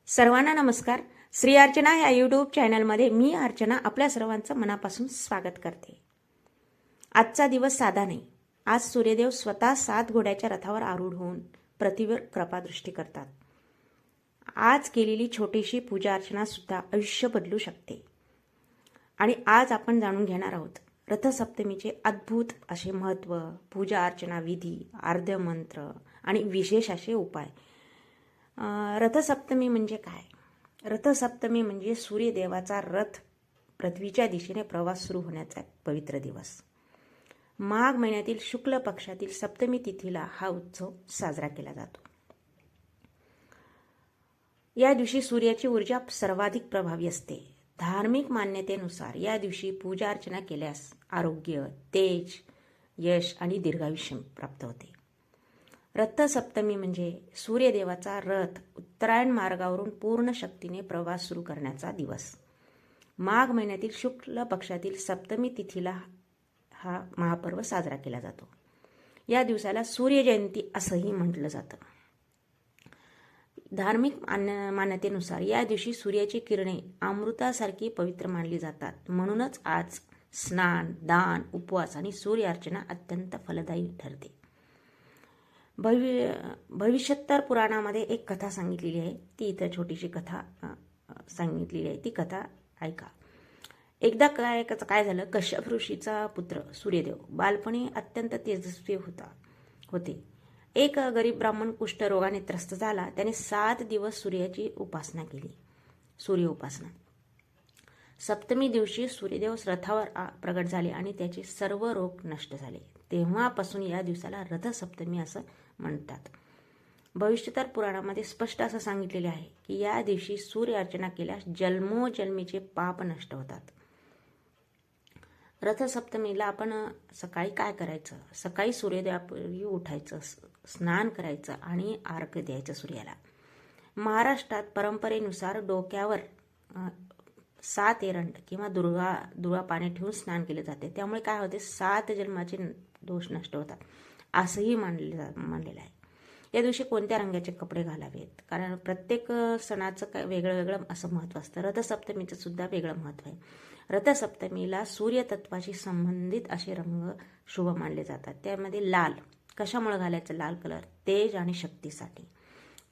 सर्वांना नमस्कार. श्री अर्चना या यूट्यूब चॅनलमध्ये मी अर्चना आपल्या सर्वांचं मनापासून स्वागत करते. आजचा दिवस साधा नाही. आज सूर्यदेव स्वतः 7 घोड्याच्या रथावर आरूढ होऊन पृथ्वीवर कृपादृष्टी करतात. आज केलेली छोटीशी पूजा अर्चना सुद्धा आयुष्य बदलू शकते. आणि आज आपण जाणून घेणार आहोत रथसप्तमीचे अद्भुत असे महत्त्व, पूजा अर्चना विधी, आर्धमंत्र आणि विशेष असे उपाय. रथसप्तमी म्हणजे काय? रथसप्तमी म्हणजे सूर्यदेवाचा रथ पृथ्वीच्या दिशेने प्रवास सुरू होण्याचा पवित्र दिवस. माघ महिन्यातील शुक्ल पक्षातील सप्तमी तिथीला हा उत्सव साजरा केला जातो. या दिवशी सूर्याची ऊर्जा सर्वाधिक प्रभावी असते. धार्मिक मान्यतेनुसार या दिवशी पूजा अर्चना केल्यास आरोग्य, तेज, यश आणि दीर्घायुष्य प्राप्त होते. रथसप्तमी म्हणजे सूर्यदेवाचा रथ उत्तरायण मार्गावरून पूर्ण शक्तीने प्रवास सुरू करण्याचा दिवस. माघ महिन्यातील शुक्ल पक्षातील सप्तमी तिथीला हा महापर्व साजरा केला जातो. या दिवसाला सूर्यजयंती असंही म्हटलं जातं. धार्मिक मान्यतेनुसार या दिवशी सूर्याची किरणे अमृतासारखी पवित्र मानली जातात. म्हणूनच आज स्नान, दान, उपवास आणि सूर्य अर्चना अत्यंत फलदायी ठरते. भविष्योत्तर पुराणामध्ये एक कथा सांगितलेली आहे. ती इथं छोटीशी कथा सांगितलेली आहे. ती कथा ऐका. एकदा काय झालं, कश्यप ऋषीचा पुत्र सूर्यदेव बालपणी अत्यंत तेजस्वी होते. एक गरीब ब्राह्मण कुष्ठरोगाने त्रस्त झाला. त्याने 7 दिवस सूर्याची उपासना केली, सूर्य उपासना. सप्तमी दिवशी सूर्यदेव रथावर प्रगट झाले आणि त्याचे सर्व रोग नष्ट झाले. तेव्हापासून या दिवसाला रथसप्तमी असं म्हणतात. भविष्योत्तर पुराणामध्ये स्पष्ट असं सांगितलेले आहे की या दिवशी सूर्य अर्चना केल्यास जन्मोजन्मीचे पाप नष्ट होतात. रथसप्तमीला आपण सकाळी काय करायचं? सकाळी सूर्योदयापूर्वी उठायचं, स्नान करायचं आणि अर्घ्य द्यायचं सूर्याला. महाराष्ट्रात परंपरेनुसार डोक्यावर 7 एरंड किंवा दुर्वा पाणी ठेवून स्नान केले जाते. त्यामुळे काय होते, 7 जन्माचे दोष नष्ट होतात असंही मानलेलं आहे. या दिवशी कोणत्या रंगाचे कपडे घालावेत? कारण प्रत्येक सणाचं काय वेगळं वेगळं असं महत्त्व असतं. रथसप्तमीचं सुद्धा वेगळं महत्त्व आहे. रथसप्तमीला सूर्यतत्वाशी संबंधित असे रंग शुभ मानले जातात. त्यामध्ये लाल कशामुळे घालायचं? लाल कलर तेज आणि शक्तीसाठी.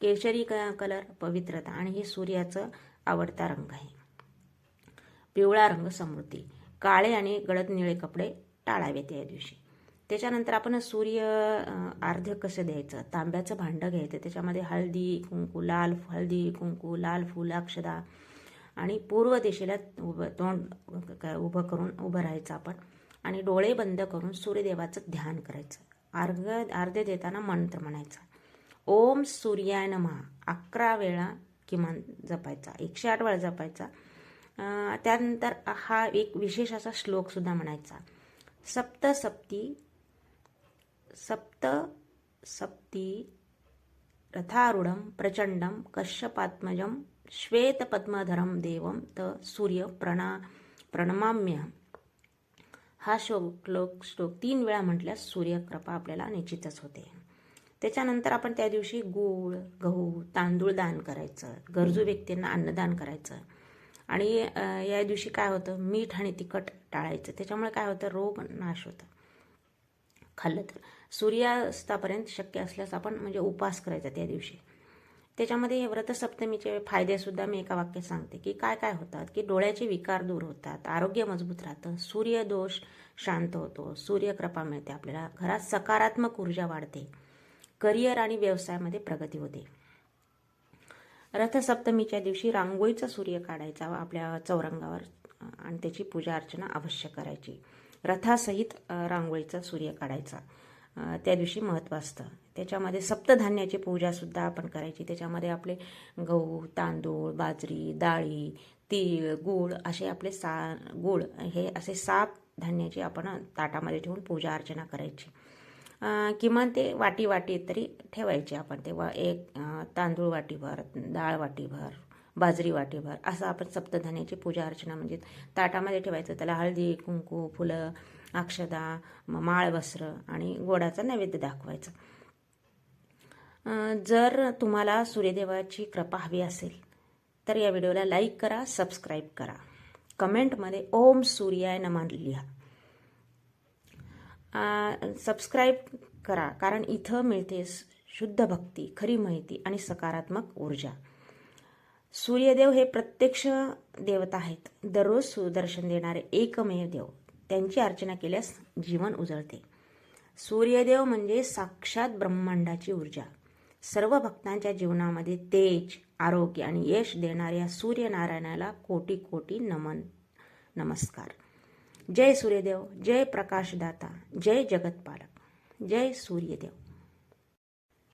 केशरी कलर पवित्रता आणि हे सूर्याचं आवडता रंग आहे. पिवळा रंग समृद्धी. काळे आणि गडद निळे कपडे टाळावेत या दिवशी. त्याच्यानंतर आपण सूर्य अर्घ्य कसं द्यायचं? तांब्याचं भांडं घ्यायचं, त्याच्यामध्ये हळदी कुंकू, लाल फूल, अक्षदा आणि पूर्व दिशेला तोंड उभं राहायचं आपण आणि डोळे बंद करून सूर्यदेवाचं ध्यान करायचं. अर्घ्य देताना मंत्र म्हणायचा. ओम सूर्याय नमः 11 वेळा किमान जपायचा, 108 वेळा जपायचा. त्यानंतर हा एक विशेष असा श्लोक सुद्धा म्हणायचा. सप्त रथारूढं प्रचंडं कश्यपात्मजं श्वेतपद्मधरं देवं त सूर्य प्रणमाम्यहं. हा श्लोक 3 वेळा म्हटल्यास सूर्यकृपा आपल्याला निश्चितच होते. त्याच्यानंतर आपण त्या दिवशी गूळ, गहू, तांदूळ दान करायचं. गरजू व्यक्तींना अन्नदान करायचं. आणि या दिवशी काय होतं, मीठ आणि तिखट टाळायचं. त्याच्यामुळे काय होतं, रोग नाश होतं खाल्लं तर. सूर्यास्तापर्यंत शक्य असल्यास आपण म्हणजे उपवास करायचा त्या दिवशी. त्याच्यामध्ये व्रतसप्तमीचे फायदेसुद्धा मी एका वाक्यात सांगते की काय काय होतात. की डोळ्याचे विकार दूर होतात, आरोग्य मजबूत राहतं, सूर्यदोष शांत होतो, सूर्यकृपा मिळते आपल्याला, घरात सकारात्मक ऊर्जा वाढते, करिअर आणि व्यवसायामध्ये प्रगती होते. रथसप्तमीच्या दिवशी रांगोळीचा सूर्य काढायचा आपल्या चौरंगावर आणि त्याची पूजा अर्चना अवश्य करायची. रथासहित रांगोळीचा सूर्य काढायचा त्या दिवशी महत्त्व असतं. त्याच्यामध्ये सप्तधान्याची पूजासुद्धा आपण करायची. त्याच्यामध्ये आपले गहू, तांदूळ, बाजरी, डाळी, तीळ, गूळ असे आपले गूळ हे असे 7 धान्याची आपण ताटामध्ये ठेवून पूजा अर्चना करायची. किमान ते वाटी तरी ठेवायचे आपण. तेव्हा एक तांदूळ वाटीभर, डाळ वाटीभर, बाजरी वाटीभर असं आपण सप्तधान्याची पूजा अर्चना म्हणजे ताटामध्ये ठेवायचं. त्याला हळदी, कुंकू, फुलं, अक्षदा, माळ, वस्त्र आणि गोडाचा नैवेद्य दाखवायचं. जर तुम्हाला सूर्यदेवाची कृपा हवी असेल तर या व्हिडिओला लाईक करा, सबस्क्राईब करा, कमेंटमध्ये ओम सूर्याय नमः लिहा. सबस्क्राईब करा, कारण इथं मिळते शुद्ध भक्ती, खरी माहिती आणि सकारात्मक ऊर्जा. सूर्यदेव हे प्रत्यक्ष देवता आहेत. दररोज सुदर्शन देणारे एकमेव देव. त्यांची अर्चना केल्यास जीवन उजळते. सूर्यदेव म्हणजे साक्षात ब्रह्मांडाची ऊर्जा. सर्व भक्तांच्या जीवनामध्ये तेज, आरोग्य आणि यश देणाऱ्या सूर्यनारायणाला कोटी कोटी नमस्कार. जय सूर्यदेव, जय प्रकाशदाता, जय जगतपालक, जय सूर्यदेव.